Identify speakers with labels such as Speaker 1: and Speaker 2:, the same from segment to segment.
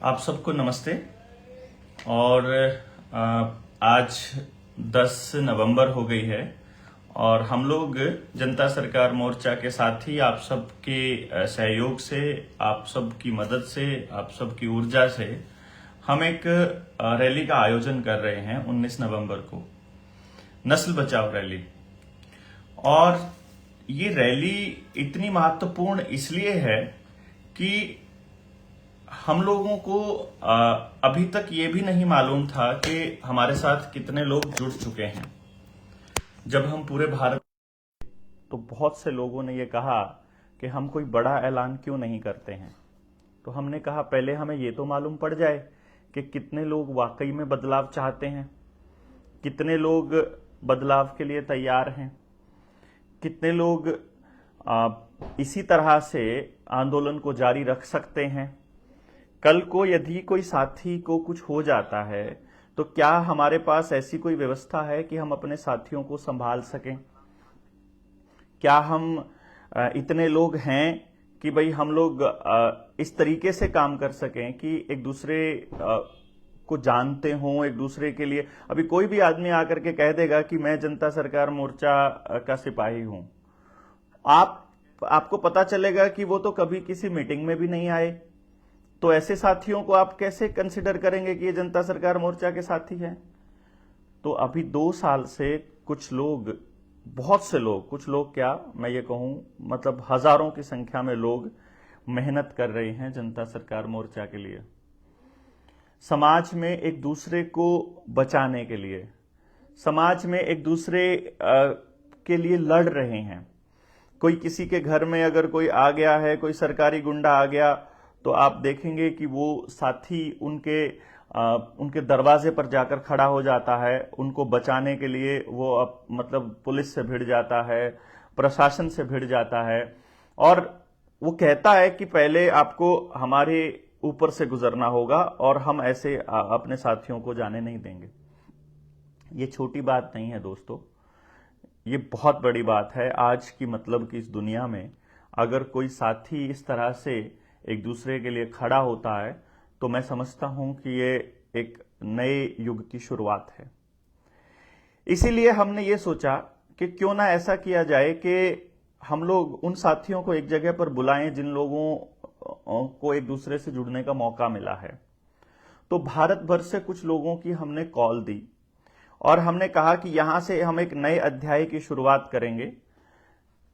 Speaker 1: आप सबको नमस्ते। और आज 10 नवंबर हो गई है और हम लोग जनता सरकार मोर्चा के साथ ही आप सबके सहयोग से, आप सबकी मदद से, आप सबकी ऊर्जा से हम एक रैली का आयोजन कर रहे हैं 19 नवंबर को, नस्ल बचाओ रैली। और ये रैली इतनी महत्वपूर्ण इसलिए है कि हम लोगों को अभी तक ये भी नहीं मालूम था कि हमारे साथ कितने लोग जुड़ चुके हैं। जब हम पूरे भारत, तो बहुत से लोगों ने ये कहा कि हम कोई बड़ा ऐलान क्यों नहीं करते हैं। तो हमने कहा पहले हमें ये तो मालूम पड़ जाए कि कितने लोग वाकई में बदलाव चाहते हैं, कितने लोग बदलाव के लिए तैयार हैं, कितने लोग इसी तरह से आंदोलन को जारी रख सकते हैं। कल को यदि कोई साथी को कुछ हो जाता है तो क्या हमारे पास ऐसी कोई व्यवस्था है कि हम अपने साथियों को संभाल सकें? क्या हम इतने लोग हैं कि भाई हम लोग इस तरीके से काम कर सकें कि एक दूसरे को जानते हों, एक दूसरे के लिए। अभी कोई भी आदमी आकर के कह देगा कि मैं जनता सरकार मोर्चा का सिपाही हूं, आपको पता चलेगा कि वो तो कभी किसी मीटिंग में भी नहीं आए। तो ऐसे साथियों को आप कैसे कंसिडर करेंगे कि ये जनता सरकार मोर्चा के साथी हैं? तो अभी 2 साल से कुछ लोग, बहुत से लोग, कुछ लोग क्या मैं ये कहूं, मतलब हजारों की संख्या में लोग मेहनत कर रहे हैं जनता सरकार मोर्चा के लिए, समाज में एक दूसरे को बचाने के लिए, समाज में एक दूसरे के लिए लड़ रहे हैं। कोई किसी के घर में अगर कोई आ गया है, कोई सरकारी गुंडा आ गया, तो आप देखेंगे कि वो साथी उनके दरवाजे पर जाकर खड़ा हो जाता है, उनको बचाने के लिए वो मतलब पुलिस से भिड़ जाता है, प्रशासन से भिड़ जाता है, और वो कहता है कि पहले आपको हमारे ऊपर से गुजरना होगा और हम ऐसे अपने साथियों को जाने नहीं देंगे। ये छोटी बात नहीं है दोस्तों, ये बहुत बड़ी बात है। आज की मतलब की इस दुनिया में अगर कोई साथी इस तरह से एक दूसरे के लिए खड़ा होता है तो मैं समझता हूं कि ये एक नए युग की शुरुआत है। इसीलिए हमने ये सोचा कि क्यों ना ऐसा किया जाए कि हम लोग उन साथियों को एक जगह पर बुलाएं जिन लोगों को एक दूसरे से जुड़ने का मौका मिला है। तो भारत भर से कुछ लोगों की हमने कॉल दी और हमने कहा कि यहां से हम एक नए अध्याय की शुरुआत करेंगे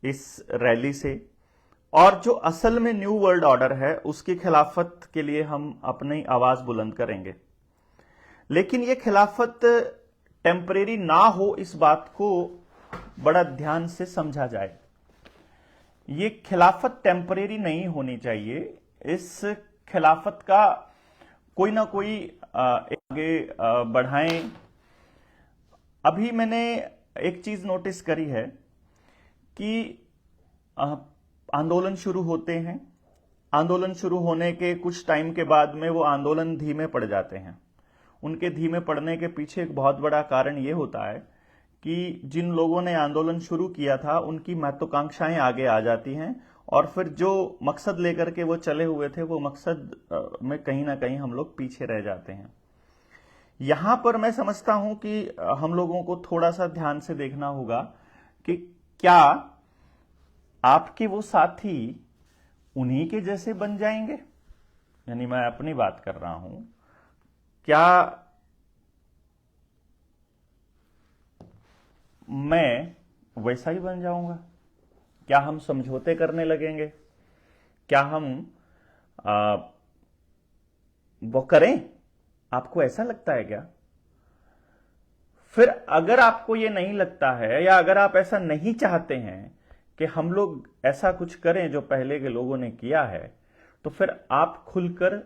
Speaker 1: इस रैली से, और जो असल में न्यू वर्ल्ड ऑर्डर है उसकी खिलाफत के लिए हम अपनी आवाज बुलंद करेंगे। लेकिन ये खिलाफत टेम्परेरी ना हो, इस बात को बड़ा ध्यान से समझा जाए। ये खिलाफत टेम्परेरी नहीं होनी चाहिए। इस खिलाफत का कोई ना कोई आगे बढ़ाएं। अभी मैंने एक चीज नोटिस करी है कि आंदोलन शुरू होते हैं, आंदोलन शुरू होने के कुछ टाइम के बाद में वो आंदोलन धीमे पड़ जाते हैं। उनके धीमे पड़ने के पीछे एक बहुत बड़ा कारण ये होता है कि जिन लोगों ने आंदोलन शुरू किया था उनकी महत्वाकांक्षाएं आगे आ जाती हैं और फिर जो मकसद लेकर के वो चले हुए थे वो मकसद में कहीं ना कहीं हम लोग पीछे रह जाते हैं। यहां पर मैं समझता हूं कि हम लोगों को थोड़ा सा ध्यान से देखना होगा कि क्या आपके वो साथी उन्हीं के जैसे बन जाएंगे। यानी मैं अपनी बात कर रहा हूं, क्या मैं वैसा ही बन जाऊंगा? क्या हम समझौते करने लगेंगे? क्या हम वो करें? आपको ऐसा लगता है क्या? फिर अगर आपको ये नहीं लगता है या अगर आप ऐसा नहीं चाहते हैं कि हम लोग ऐसा कुछ करें जो पहले के लोगों ने किया है, तो फिर आप खुलकर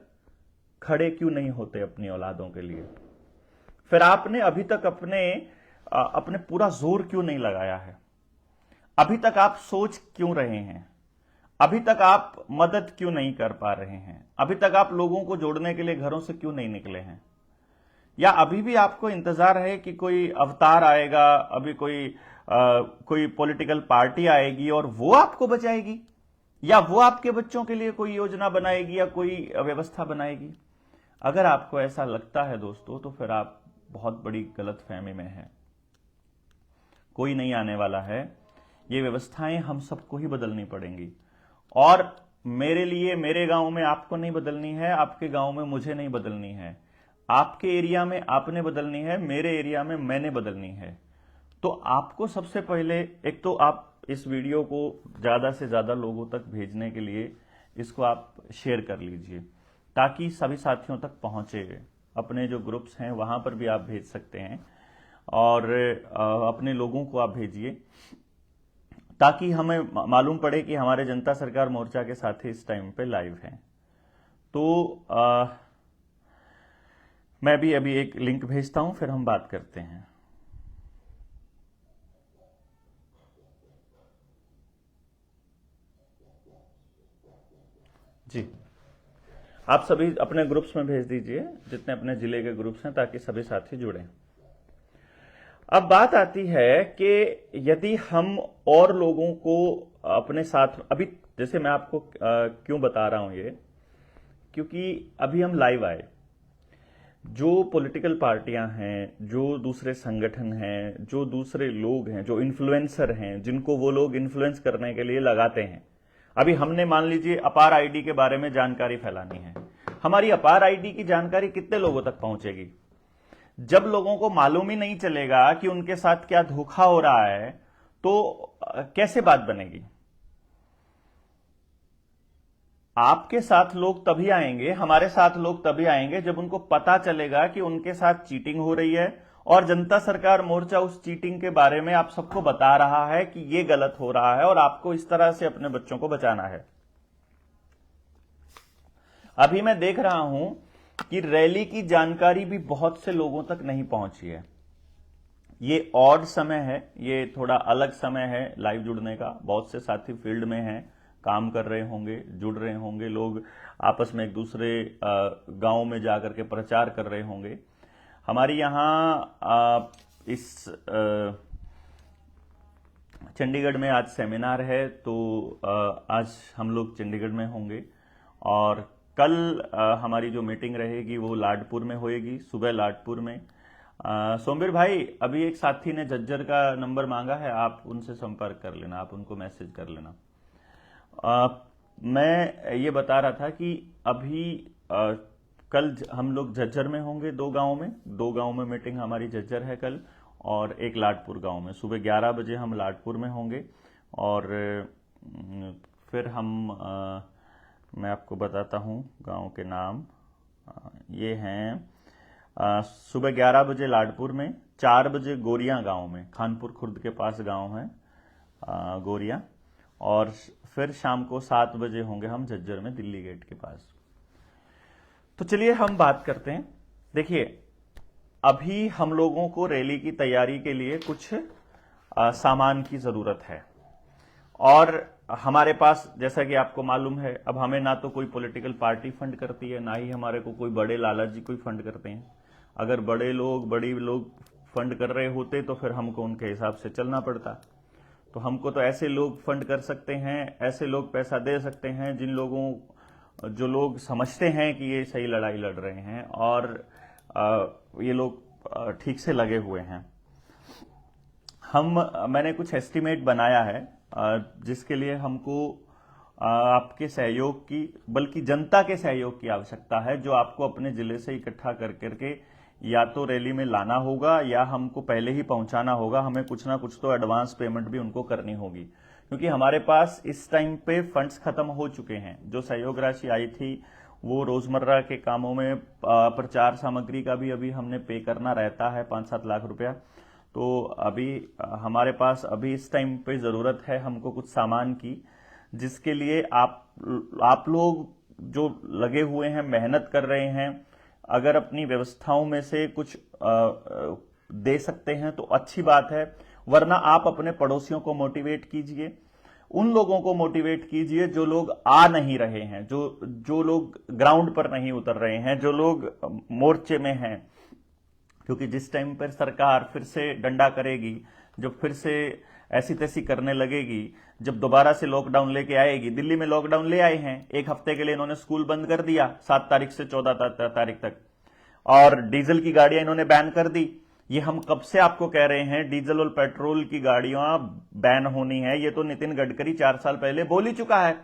Speaker 1: खड़े क्यों नहीं होते अपनी औलादों के लिए? फिर आपने अभी तक अपने पूरा जोर क्यों नहीं लगाया है? अभी तक आप सोच क्यों रहे हैं? अभी तक आप मदद क्यों नहीं कर पा रहे हैं? अभी तक आप लोगों को जोड़ने के लिए घरों से क्यों नहीं निकले हैं? या अभी भी आपको इंतजार है कि कोई अवतार आएगा, अभी कोई पॉलिटिकल पार्टी आएगी और वो आपको बचाएगी, या वो आपके बच्चों के लिए कोई योजना बनाएगी या कोई व्यवस्था बनाएगी? अगर आपको ऐसा लगता है दोस्तों, तो फिर आप बहुत बड़ी गलतफहमी में हैं। कोई नहीं आने वाला है, ये व्यवस्थाएं हम सबको ही बदलनी पड़ेंगी। और मेरे लिए, मेरे गांव में आपको नहीं बदलनी है, आपके गांव में मुझे नहीं बदलनी है, आपके एरिया में आपने बदलनी है, मेरे एरिया में मैंने बदलनी है। तो आपको सबसे पहले, एक तो आप इस वीडियो को ज्यादा से ज्यादा लोगों तक भेजने के लिए इसको आप शेयर कर लीजिए, ताकि सभी साथियों तक पहुंचे। अपने जो ग्रुप्स हैं वहां पर भी आप भेज सकते हैं, और अपने लोगों को आप भेजिए, ताकि हमें मालूम पड़े कि हमारे जनता सरकार मोर्चा के साथी इस टाइम पे लाइव हैं। तो मैं भी अभी एक लिंक भेजता हूं, फिर हम बात करते हैं। जी, आप सभी अपने ग्रुप्स में भेज दीजिए, जितने अपने जिले के ग्रुप्स हैं, ताकि सभी साथी जुड़ें। अब बात आती है कि यदि हम और लोगों को अपने साथ, अभी जैसे मैं आपको क्यों बता रहा हूं ये, क्योंकि अभी हम लाइव आए। जो पॉलिटिकल पार्टियां हैं, जो दूसरे संगठन हैं, जो दूसरे लोग हैं, जो इन्फ्लुएंसर हैं, जिनको वो लोग इन्फ्लुएंस करने के लिए लगाते हैं। अभी हमने मान लीजिए अपार आईडी के बारे में जानकारी फैलानी है। हमारी अपार आईडी की जानकारी कितने लोगों तक पहुंचेगी? जब लोगों को मालूम ही नहीं चलेगा कि उनके साथ क्या धोखा हो रहा है, तो कैसे बात बनेगी? आपके साथ लोग तभी आएंगे, हमारे साथ लोग तभी आएंगे, जब उनको पता चलेगा कि उनके साथ चीटिंग हो रही है, और जनता सरकार मोर्चा उस चीटिंग के बारे में आप सबको बता रहा है कि ये गलत हो रहा है और आपको इस तरह से अपने बच्चों को बचाना है। अभी मैं देख रहा हूं कि रैली की जानकारी भी बहुत से लोगों तक नहीं पहुंची है। ये ऑड समय है, ये थोड़ा अलग समय है लाइव जुड़ने का। बहुत से साथी फील्ड में हैं, काम कर रहे होंगे, जुड़ रहे होंगे, लोग आपस में एक दूसरे गांव में जाकर के प्रचार कर रहे होंगे। हमारी यहाँ इस चंडीगढ़ में आज सेमिनार है, तो आज हम लोग चंडीगढ़ में होंगे, और कल हमारी जो मीटिंग रहेगी वो लाडपुर में होएगी, सुबह लाडपुर में। सोमवीर भाई, अभी एक साथी ने झज्जर का नंबर मांगा है, आप उनसे संपर्क कर लेना, आप उनको मैसेज कर लेना। मैं ये बता रहा था कि अभी कल हम लोग झज्जर में होंगे, दो गांव में मीटिंग हमारी झज्जर है कल, और एक लाडपुर गांव में। सुबह 11 बजे हम लाडपुर में होंगे, और फिर हम मैं आपको बताता हूं गांव के नाम। ये हैं सुबह 11 बजे लाडपुर में, 4 बजे गोरिया गांव में, खानपुर खुर्द के पास गांव है गोरिया, और फिर शाम को 7 बजे होंगे हम झज्जर में, दिल्ली गेट के पास। तो चलिए हम बात करते हैं। देखिए, अभी हम लोगों को रैली की तैयारी के लिए कुछ सामान की जरूरत है, और हमारे पास, जैसा कि आपको मालूम है, अब हमें ना तो कोई पॉलिटिकल पार्टी फंड करती है, ना ही हमारे को कोई बड़े लाला जी कोई फंड करते हैं। अगर बड़ी लोग फंड कर रहे होते तो फिर हमको उनके हिसाब से चलना पड़ता। तो हमको तो ऐसे लोग फंड कर सकते हैं, ऐसे लोग पैसा दे सकते हैं जो लोग समझते हैं कि ये सही लड़ाई लड़ रहे हैं, और ये लोग ठीक से लगे हुए हैं। मैंने कुछ एस्टिमेट बनाया है, जिसके लिए हमको आपके सहयोग की, बल्कि जनता के सहयोग की आवश्यकता है, जो आपको अपने जिले से इकट्ठा कर करके या तो रैली में लाना होगा, या हमको पहले ही पहुंचाना होगा। हमें कुछ ना कुछ तो एडवांस पेमेंट भी उनको करनी होगी, क्योंकि हमारे पास इस टाइम पे फंड्स खत्म हो चुके हैं। जो सहयोग राशि आई थी वो रोजमर्रा के कामों में, प्रचार सामग्री का भी अभी हमने पे करना रहता है, 5-7 लाख रुपया। तो अभी हमारे पास अभी इस टाइम पे जरूरत है हमको कुछ सामान की, जिसके लिए आप लोग जो लगे हुए हैं, मेहनत कर रहे हैं, अगर अपनी व्यवस्थाओं में से कुछ दे सकते हैं तो अच्छी बात है, वरना आप अपने पड़ोसियों को मोटिवेट कीजिए, उन लोगों को मोटिवेट कीजिए जो लोग आ नहीं रहे हैं, जो लोग ग्राउंड पर नहीं उतर रहे हैं, जो लोग मोर्चे में हैं। क्योंकि जिस टाइम पर सरकार फिर से डंडा करेगी, जो फिर से ऐसी तैसी करने लगेगी, जब दोबारा से लॉकडाउन लेके आएगी, दिल्ली में लॉकडाउन ले आए हैं, एक हफ्ते के लिए इन्होंने स्कूल बंद कर दिया 7 तारीख से 14 तारीख तक, और डीजल की गाड़ियां इन्होंने बैन कर दी। ये हम कब से आपको कह रहे हैं डीजल और पेट्रोल की गाड़ियां बैन होनी है, ये तो नितिन गडकरी 4 साल पहले बोल ही चुका है।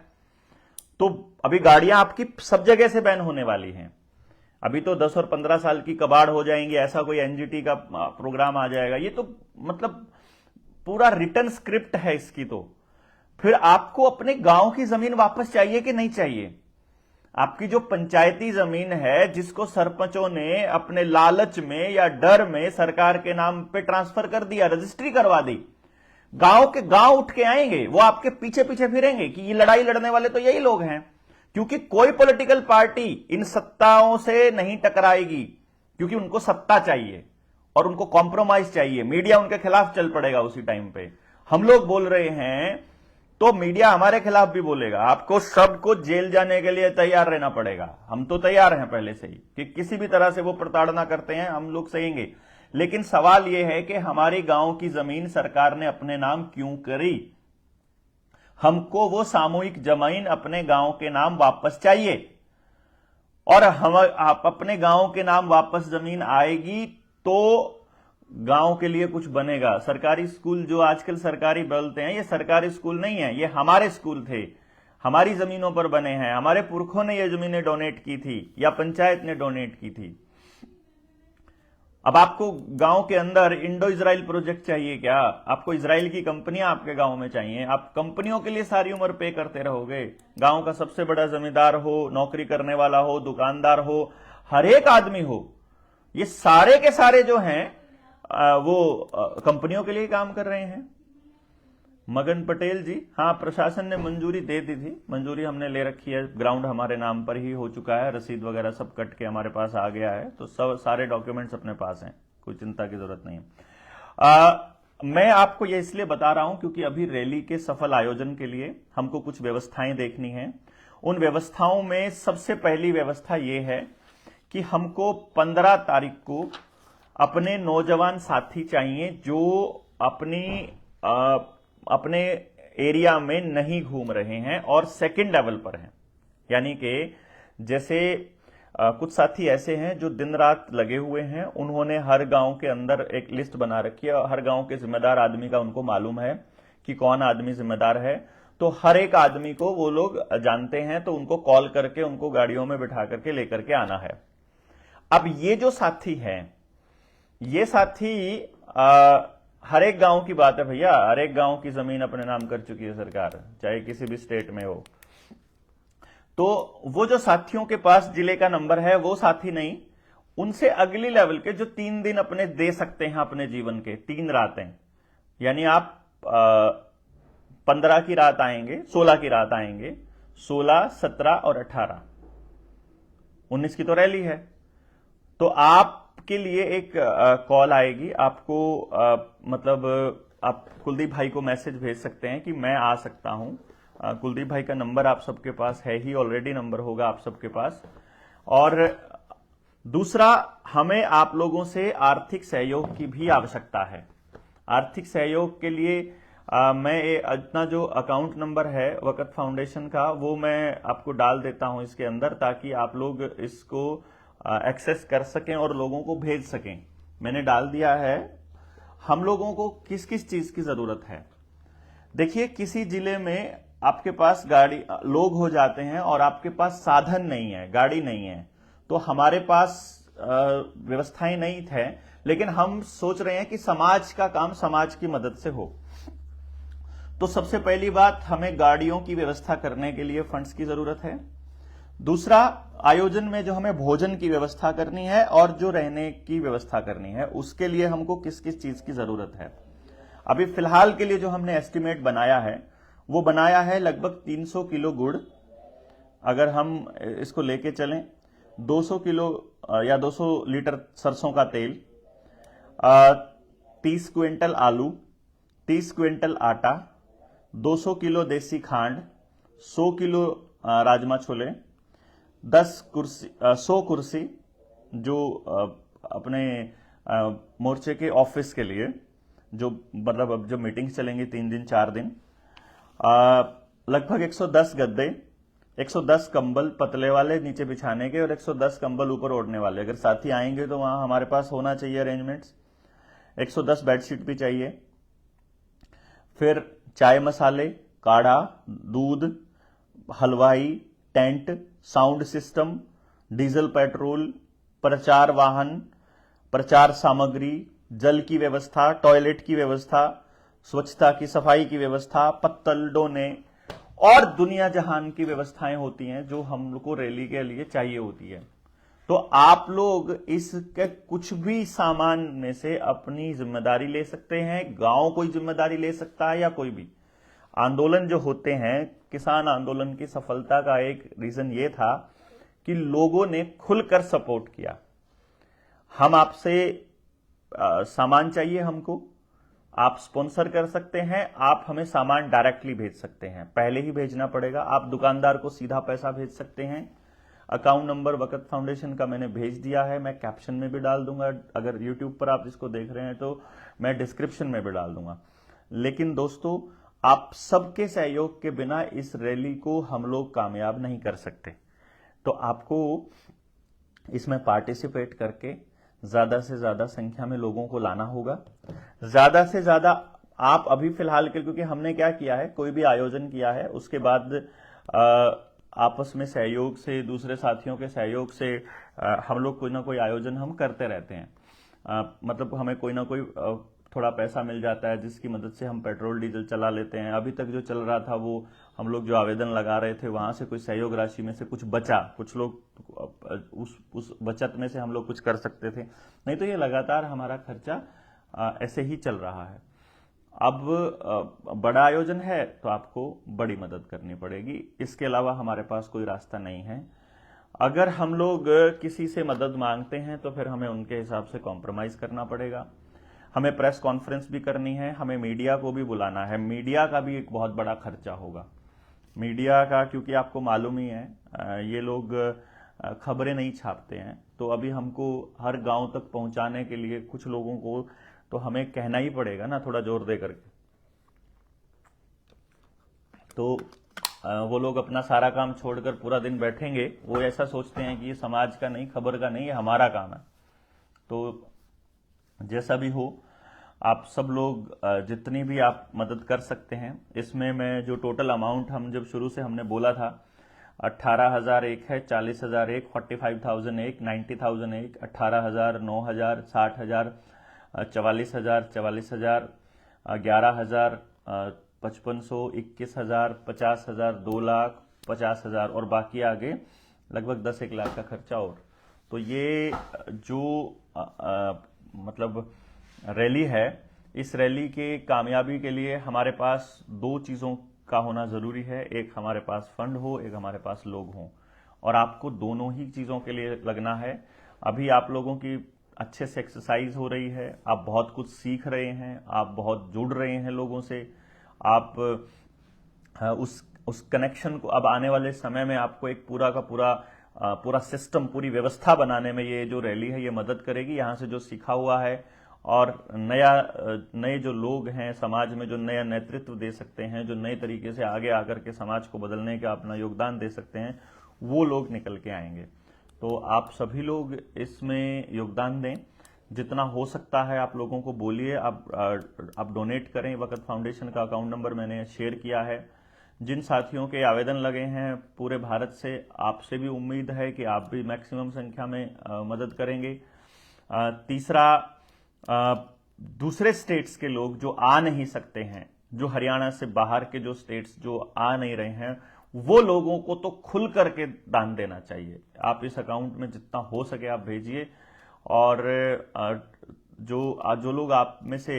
Speaker 1: तो अभी गाड़ियां आपकी सब जगह से बैन होने वाली हैं। अभी तो 10 और 15 साल की कबाड़ हो जाएंगी, ऐसा कोई एनजीटी का प्रोग्राम आ जाएगा। ये तो मतलब पूरा रिटर्न स्क्रिप्ट है इसकी। तो फिर आपको अपने गांव की जमीन वापस चाहिए कि नहीं चाहिए? आपकी जो पंचायती जमीन है, जिसको सरपंचों ने अपने लालच में या डर में सरकार के नाम पे ट्रांसफर कर दिया, रजिस्ट्री करवा दी, गांव के गांव उठ के आएंगे, वो आपके पीछे पीछे फिरेंगे कि ये लड़ाई लड़ने वाले तो यही लोग हैं। क्योंकि कोई पॉलिटिकल पार्टी इन सत्ताओं से नहीं टकराएगी, क्योंकि उनको सत्ता चाहिए और उनको कॉम्प्रोमाइज चाहिए। मीडिया उनके खिलाफ चल पड़ेगा उसी टाइम पे। हम लोग बोल रहे हैं तो मीडिया हमारे खिलाफ भी बोलेगा। आपको सबको जेल जाने के लिए तैयार रहना पड़ेगा। हम तो तैयार हैं पहले से ही कि किसी भी तरह से वो प्रताड़ना करते हैं हम लोग सहेंगे। लेकिन सवाल यह है कि हमारी गांव की जमीन सरकार ने अपने नाम क्यों करी? हमको वो सामूहिक जमीन अपने गांव के नाम वापस चाहिए, और हम आप अपने गांव के नाम वापस जमीन आएगी तो गांव के लिए कुछ बनेगा। सरकारी स्कूल जो आजकल सरकारी बोलते हैं, ये सरकारी स्कूल नहीं है, ये हमारे स्कूल थे, हमारी जमीनों पर बने हैं। हमारे पुरखों ने ये जमीनें डोनेट की थी या पंचायत ने डोनेट की थी। अब आपको गांव के अंदर इंडो इजराइल प्रोजेक्ट चाहिए क्या? आपको इजराइल की कंपनियां आपके गांव में चाहिए? आप कंपनियों के लिए सारी उम्र पे करते रहोगे? गांव का सबसे बड़ा जमींदार हो, नौकरी करने वाला हो, दुकानदार हो, हर एक आदमी हो, ये सारे के सारे जो हैं वो कंपनियों के लिए काम कर रहे हैं। मगन पटेल जी, हाँ, प्रशासन ने मंजूरी दे दी थी, मंजूरी हमने ले रखी है, ग्राउंड हमारे नाम पर ही हो चुका है, रसीद वगैरह सब कट के हमारे पास आ गया है, तो सब सारे डॉक्यूमेंट्स अपने पास हैं, कोई चिंता की जरूरत नहीं है। मैं आपको ये इसलिए बता रहा हूं क्योंकि अभी रैली के सफल आयोजन के लिए हमको कुछ व्यवस्थाएं देखनी है। उन व्यवस्थाओं में सबसे पहली व्यवस्था यह है कि हमको 15 तारीख को अपने नौजवान साथी चाहिए जो अपने एरिया में नहीं घूम रहे हैं और सेकंड लेवल पर हैं। यानी कि जैसे कुछ साथी ऐसे हैं जो दिन रात लगे हुए हैं, उन्होंने हर गांव के अंदर एक लिस्ट बना रखी है और हर गांव के जिम्मेदार आदमी का उनको मालूम है कि कौन आदमी जिम्मेदार है। तो हर एक आदमी को वो लोग जानते हैं, तो उनको कॉल करके उनको गाड़ियों में बिठा करके लेकर के आना है। अब ये जो साथी हैं, ये साथी हर एक गांव की बात है भैया, हर एक गांव की जमीन अपने नाम कर चुकी है सरकार, चाहे किसी भी स्टेट में हो। तो वो जो साथियों के पास जिले का नंबर है, वो साथी नहीं, उनसे अगली लेवल के जो 3 दिन अपने दे सकते हैं अपने जीवन के, 3 रातें, यानी आप 15 की रात आएंगे, 16 की रात आएंगे, 16, 17 और 18, 19 की तो रैली है। तो आपके लिए एक कॉल आएगी, आपको मतलब आप कुलदीप भाई को मैसेज भेज सकते हैं कि मैं आ सकता हूं। कुलदीप भाई का नंबर आप सबके पास है ही, ऑलरेडी नंबर होगा आप सबके पास। और दूसरा, हमें आप लोगों से आर्थिक सहयोग की भी आवश्यकता है। आर्थिक सहयोग के लिए मैं अपना जो अकाउंट नंबर है वक़्त फाउंडेशन का, वो मैं आपको डाल देता हूं इसके अंदर, ताकि आप लोग इसको एक्सेस कर सकें और लोगों को भेज सकें। मैंने डाल दिया है। हम लोगों को किस किस चीज की जरूरत है? देखिए, किसी जिले में आपके पास गाड़ी लोग हो जाते हैं और आपके पास साधन नहीं है, गाड़ी नहीं है, तो हमारे पास व्यवस्थाएं नहीं थे, लेकिन हम सोच रहे हैं कि समाज का काम समाज की मदद से हो। तो सबसे पहली बात, हमें गाड़ियों की व्यवस्था करने के लिए फंड्स की जरूरत है। दूसरा, आयोजन में जो हमें भोजन की व्यवस्था करनी है और जो रहने की व्यवस्था करनी है, उसके लिए हमको किस किस चीज की जरूरत है। अभी फिलहाल के लिए जो हमने एस्टिमेट बनाया है, वो बनाया है लगभग 300 किलो गुड़, अगर हम इसको लेके चलें, 200 किलो या 200 लीटर सरसों का तेल, 30 क्विंटल आलू, 30 क्विंटल आटा, 200 किलो देसी खांड, 100 किलो राजमा छोले, 100 कुर्सी जो अपने मोर्चे के ऑफिस के लिए, जो मतलब अब जो मीटिंग्स चलेंगी 3 दिन 4 दिन, लगभग 110 गद्दे, 110 कंबल पतले वाले नीचे बिछाने के और 110 कंबल ऊपर ओढ़ने वाले। अगर साथी आएंगे तो वहां हमारे पास होना चाहिए अरेंजमेंट्स। 110 बेडशीट भी चाहिए। फिर चाय मसाले, काढ़ा, दूध, हलवाई, tent, sound system, diesel petrol, प्रचार वाहन, प्रचार सामग्री, जल की व्यवस्था, टॉयलेट की व्यवस्था, स्वच्छता की, सफाई की व्यवस्था, पत्तल, डोने और दुनिया जहान की व्यवस्थाएं होती हैं जो हम लोग को रैली के लिए चाहिए होती है। तो आप लोग इसके कुछ भी सामान में से अपनी जिम्मेदारी ले सकते हैं। गांव कोई जिम्मेदारी ले सकता है या कोई भी। आंदोलन जो होते हैं, किसान आंदोलन की सफलता का एक रीजन ये था कि लोगों ने खुलकर सपोर्ट किया। हम आपसे सामान चाहिए, हमको आप स्पॉन्सर कर सकते हैं, आप हमें सामान डायरेक्टली भेज सकते हैं, पहले ही भेजना पड़ेगा। आप दुकानदार को सीधा पैसा भेज सकते हैं। अकाउंट नंबर वक़्त फाउंडेशन का मैंने भेज दिया है, मैं कैप्शन में भी डाल दूंगा। अगर यूट्यूब पर आप इसको देख रहे हैं तो मैं डिस्क्रिप्शन में भी डाल दूंगा। लेकिन दोस्तों, आप सबके सहयोग के बिना इस रैली को हम लोग कामयाब नहीं कर सकते। तो आपको इसमें पार्टिसिपेट करके ज्यादा से ज्यादा संख्या में लोगों को लाना होगा। ज्यादा से ज्यादा आप अभी फिलहाल के, क्योंकि हमने क्या किया है, कोई भी आयोजन किया है उसके बाद आपस में सहयोग से, दूसरे साथियों के सहयोग से हम लोग कोई ना कोई आयोजन हम करते रहते हैं। मतलब हमें कोई ना कोई थोड़ा पैसा मिल जाता है जिसकी मदद से हम पेट्रोल डीजल चला लेते हैं। अभी तक जो चल रहा था वो हम लोग जो आवेदन लगा रहे थे वहां से कोई सहयोग राशि में से कुछ बचा, कुछ लोग उस बचत में से हम लोग कुछ कर सकते थे, नहीं तो ये लगातार हमारा खर्चा ऐसे ही चल रहा है। अब बड़ा आयोजन है तो आपको बड़ी मदद करनी पड़ेगी, इसके अलावा हमारे पास कोई रास्ता नहीं है। अगर हम लोग किसी से मदद मांगते हैं तो फिर हमें उनके हिसाब से कॉम्प्रोमाइज करना पड़ेगा। हमें प्रेस कॉन्फ्रेंस भी करनी है, हमें मीडिया को भी बुलाना है। मीडिया का भी एक बहुत बड़ा खर्चा होगा। मीडिया का, क्योंकि आपको मालूम ही है ये लोग खबरें नहीं छापते हैं, तो अभी हमको हर गांव तक पहुंचाने के लिए कुछ लोगों को तो हमें कहना ही पड़ेगा ना, थोड़ा जोर दे करके। तो वो लोग अपना सारा काम छोड़कर पूरा दिन बैठेंगे, वो ऐसा सोचते हैं कि ये समाज का नहीं, खबर का नहीं, ये हमारा काम है। तो जैसा भी हो, आप सब लोग जितनी भी आप मदद कर सकते हैं, इसमें मैं जो टोटल अमाउंट हम जब शुरू से हमने बोला था 18,000 एक है, 40,000 एक, 45,000 एक, 90,000 एक, 18,000, 9,000, 60,000, 44,000, 44,000, 11,000, 5500, 21,000, 50,000, 2 लाख, 50,000 और बाकी आगे लगभग 10-1 लाख का खर्चा। और तो ये जो मतलब रैली है, इस रैली के कामयाबी के लिए हमारे पास 2 चीज़ों का होना ज़रूरी है। एक हमारे पास फंड हो, एक हमारे पास लोग हों, और आपको दोनों ही चीज़ों के लिए लगना है। अभी आप लोगों की अच्छे से एक्सरसाइज हो रही है, आप बहुत कुछ सीख रहे हैं, आप बहुत जुड़ रहे हैं लोगों से। आप उस कनेक्शन को अब आने वाले समय में आपको एक पूरा का पूरा सिस्टम, पूरी व्यवस्था बनाने में ये जो रैली है ये मदद करेगी। यहाँ से जो सीखा हुआ है और नए जो लोग हैं समाज में, जो नया नेतृत्व दे सकते हैं, जो नए तरीके से आगे आकर के समाज को बदलने का अपना योगदान दे सकते हैं, वो लोग निकल के आएंगे। तो आप सभी लोग इसमें योगदान दें, जितना हो सकता है आप लोगों को बोलिए। आप डोनेट करें। वक़्त फाउंडेशन का अकाउंट नंबर मैंने शेयर किया है। जिन साथियों के आवेदन लगे हैं पूरे भारत से, आपसे भी उम्मीद है कि आप भी मैक्सिमम संख्या में मदद करेंगे। तीसरा, दूसरे स्टेट्स के लोग जो आ नहीं सकते हैं, जो हरियाणा से बाहर के जो स्टेट्स जो आ नहीं रहे हैं, वो लोगों को तो खुल करके दान देना चाहिए। आप इस अकाउंट में जितना हो सके आप भेजिए। और जो लोग आप में से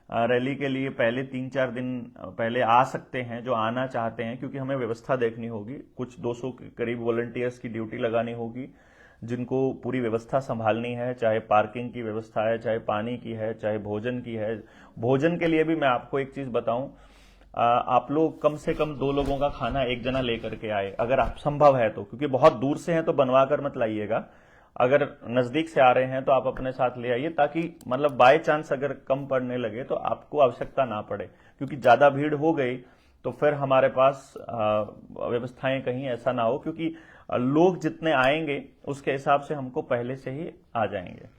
Speaker 1: रैली के लिए पहले 3-4 दिन पहले आ सकते हैं, जो आना चाहते हैं, क्योंकि हमें व्यवस्था देखनी होगी, कुछ 200 के करीब वॉलंटियर्स की ड्यूटी लगानी होगी जिनको पूरी व्यवस्था संभालनी है, चाहे पार्किंग की व्यवस्था है, चाहे पानी की है, चाहे भोजन की है। भोजन के लिए भी मैं आपको एक चीज बताऊं, आप लोग कम से कम 2 लोगों का खाना एक जना लेकर के आए, अगर आप संभव है तो, क्योंकि बहुत दूर से हैं तो बनवा कर मत लाइएगा। अगर नजदीक से आ रहे हैं तो आप अपने साथ ले आइए, ताकि मतलब बाय चांस अगर कम पड़ने लगे तो आपको आवश्यकता ना पड़े, क्योंकि ज्यादा भीड़ हो गई तो फिर हमारे पास व्यवस्थाएं कहीं ऐसा ना हो, क्योंकि लोग जितने आएंगे उसके हिसाब से हमको पहले से ही आ जाएंगे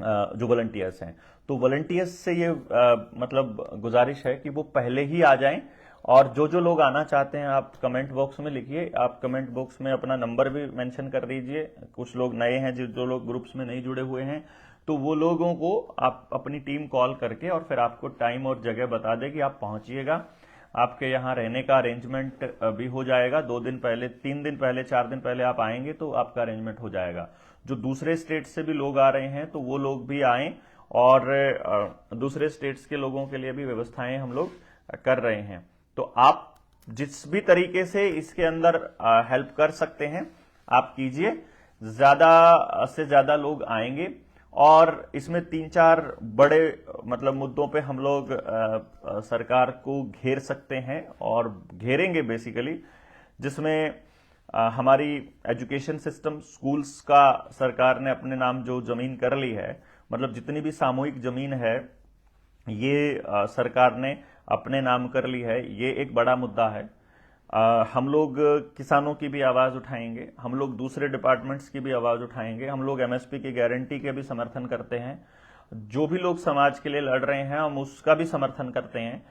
Speaker 1: जो वॉलंटियर्स हैं। तो वॉलंटियर्स से ये मतलब गुजारिश है कि वो पहले ही आ जाएं, और जो जो लोग आना चाहते हैं आप कमेंट बॉक्स में लिखिए, आप कमेंट बॉक्स में अपना नंबर भी मेंशन कर दीजिए। कुछ लोग नए हैं, जो लोग ग्रुप्स में नहीं जुड़े हुए हैं, तो वो लोगों को आप अपनी टीम कॉल करके और फिर आपको टाइम और जगह बता दे कि आप पहुंचिएगा। आपके यहाँ रहने का अरेंजमेंट भी हो जाएगा। 2 दिन पहले, 3 दिन पहले, 4 दिन पहले आप आएंगे तो आपका अरेंजमेंट हो जाएगा। जो दूसरे स्टेट से भी लोग आ रहे हैं तो वो लोग भी आएं, और दूसरे स्टेट्स के लोगों के लिए भी व्यवस्थाएं हम लोग कर रहे हैं। तो आप जिस भी तरीके से इसके अंदर हेल्प कर सकते हैं आप कीजिए। ज्यादा से ज्यादा लोग आएंगे, और इसमें 3-4 बड़े मतलब मुद्दों पे हम लोग सरकार को घेर सकते हैं और घेरेंगे बेसिकली, जिसमें हमारी एजुकेशन सिस्टम, स्कूल्स का सरकार ने अपने नाम जो जमीन कर ली है, मतलब जितनी भी सामूहिक जमीन है ये सरकार ने अपने नाम कर ली है, ये एक बड़ा मुद्दा है। हम लोग किसानों की भी आवाज उठाएंगे, हम लोग दूसरे डिपार्टमेंट्स की भी आवाज उठाएंगे, हम लोग एमएसपी की गारंटी के भी समर्थन करते हैं। जो भी लोग समाज के लिए लड़ रहे हैं हम उसका भी समर्थन करते हैं।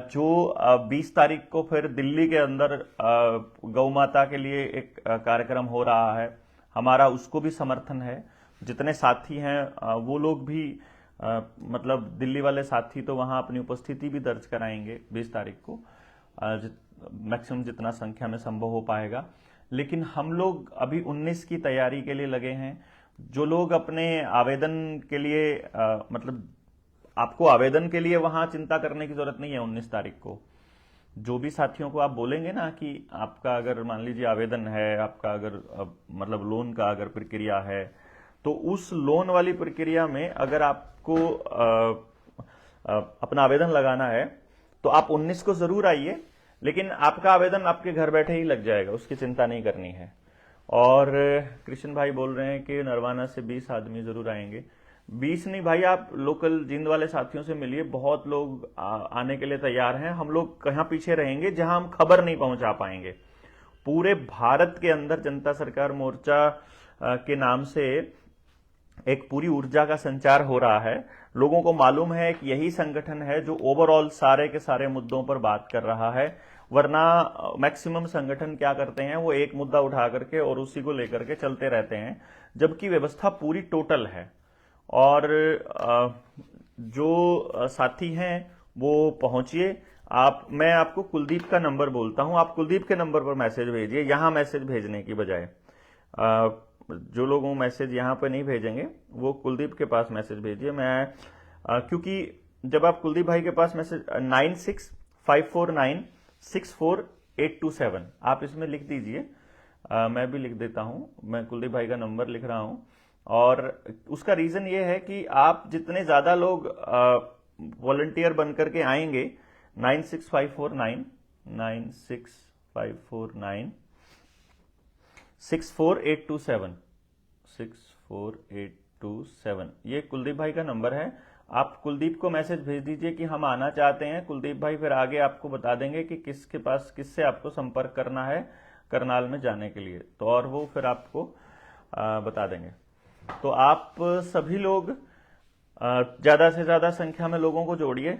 Speaker 1: जो 20 तारीख को फिर दिल्ली के अंदर गौ माता के लिए एक कार्यक्रम हो रहा है, हमारा उसको भी समर्थन है। जितने साथी हैं वो लोग भी मतलब दिल्ली वाले साथी तो वहां अपनी उपस्थिति भी दर्ज कराएंगे 20 तारीख को, मैक्सिमम जितना संख्या में संभव हो पाएगा। लेकिन हम लोग अभी 19 की तैयारी के लिए लगे हैं। जो लोग अपने आवेदन के लिए मतलब आपको आवेदन के लिए वहां चिंता करने की जरूरत नहीं है। 19 तारीख को जो भी साथियों को आप बोलेंगे ना कि आपका अगर मान लीजिए आवेदन है, आपका अगर मतलब लोन का अगर प्रक्रिया है, तो उस लोन वाली प्रक्रिया में अगर आपको अपना आवेदन लगाना है तो आप 19 को जरूर आइए, लेकिन आपका आवेदन आपके घर बैठे ही लग जाएगा, उसकी चिंता नहीं करनी है। और कृष्ण भाई बोल रहे हैं कि नरवाना से 20 आदमी जरूर आएंगे। 20 नहीं भाई, आप लोकल जींद वाले साथियों से मिलिए, बहुत लोग आने के लिए तैयार हैं। हम लोग कहां पीछे रहेंगे जहां हम खबर नहीं पहुंचा पाएंगे। पूरे भारत के अंदर जनता सरकार मोर्चा के नाम से एक पूरी ऊर्जा का संचार हो रहा है। लोगों को मालूम है कि यही संगठन है जो ओवरऑल सारे के सारे मुद्दों पर बात कर रहा है। वरना मैक्सिमम संगठन क्या करते हैं, वो एक मुद्दा उठा करके और उसी को लेकर के चलते रहते हैं, जबकि व्यवस्था पूरी टोटल है। और जो साथी हैं वो पहुंचिए। मैं आपको कुलदीप का नंबर बोलता हूं, आप कुलदीप के नंबर पर मैसेज भेजिए, यहां मैसेज भेजने की बजाय। जो लोगों मैसेज यहां पर नहीं भेजेंगे वो कुलदीप के पास मैसेज भेजिए। मैं क्योंकि जब आप कुलदीप भाई के पास मैसेज 9654964827 आप इसमें लिख दीजिए। मैं भी लिख देता हूं, मैं कुलदीप भाई का नंबर लिख रहा हूं। और उसका रीजन ये है कि आप जितने ज्यादा लोग वॉलंटियर बनकर के आएंगे, 9654964827 ये कुलदीप भाई का नंबर है। आप कुलदीप को मैसेज भेज दीजिए कि हम आना चाहते हैं। कुलदीप भाई फिर आगे आपको बता देंगे कि किसके पास किससे आपको संपर्क करना है करनाल में जाने के लिए, तो और वो फिर आपको बता देंगे। तो आप सभी लोग ज्यादा से ज्यादा संख्या में लोगों को जोड़िए,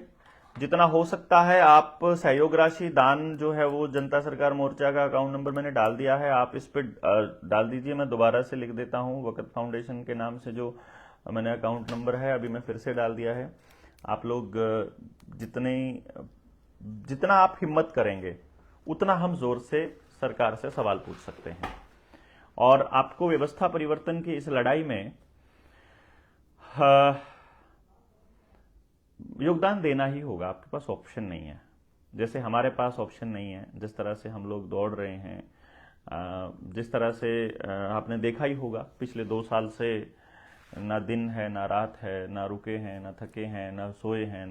Speaker 1: जितना हो सकता है। आप सहयोग राशि दान जो है वो जनता सरकार मोर्चा का अकाउंट नंबर मैंने डाल दिया है, आप इस पे डाल दीजिए। मैं दोबारा से लिख देता हूं, वक़्त फाउंडेशन के नाम से जो मैंने अकाउंट नंबर है अभी मैं फिर से डाल दिया है। आप लोग जितना आप हिम्मत करेंगे उतना हम जोर से सरकार से सवाल पूछ सकते हैं। और आपको व्यवस्था परिवर्तन की इस लड़ाई में योगदान देना ही होगा, आपके पास ऑप्शन नहीं है। जैसे हमारे पास ऑप्शन नहीं है, जिस तरह से हम लोग दौड़ रहे हैं, जिस तरह से आपने देखा ही होगा पिछले 2 साल से, ना दिन है ना रात है, ना रुके हैं ना थके हैं, ना सोए हैं,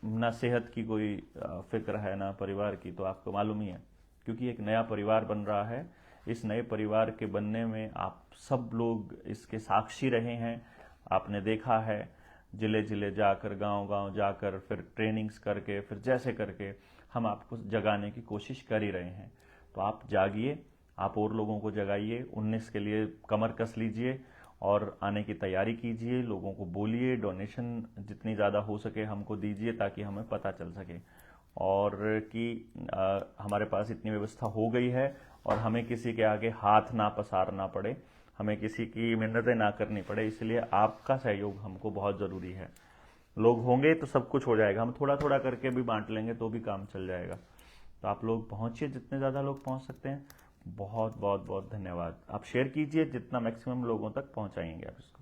Speaker 1: ना सेहत की कोई फिक्र है, ना परिवार की। तो आपको मालूम ही है, क्योंकि एक नया परिवार बन रहा है। इस नए परिवार के बनने में आप सब लोग इसके साक्षी रहे हैं, आपने देखा है। जिले जिले जाकर, गांव गांव जाकर, फिर ट्रेनिंग्स करके, फिर जैसे करके हम आपको जगाने की कोशिश कर ही रहे हैं। तो आप जागिए, आप और लोगों को जगाइए, 19 के लिए कमर कस लीजिए और आने की तैयारी कीजिए, लोगों को बोलिए, डोनेशन जितनी ज़्यादा हो सके हमको दीजिए ताकि हमें पता चल सके और कि हमारे पास इतनी व्यवस्था हो गई है और हमें किसी के आगे हाथ ना पसारना पड़े, हमें किसी की मिन्नतें ना करनी पड़े। इसलिए आपका सहयोग हमको बहुत ज़रूरी है। लोग होंगे तो सब कुछ हो जाएगा, हम थोड़ा थोड़ा करके भी बांट लेंगे तो भी काम चल जाएगा। तो आप लोग पहुंचिए, जितने ज़्यादा लोग पहुंच सकते हैं। बहुत बहुत बहुत धन्यवाद। आप शेयर कीजिए, जितना मैक्सिमम लोगों तक पहुंचाएंगे आप इसको।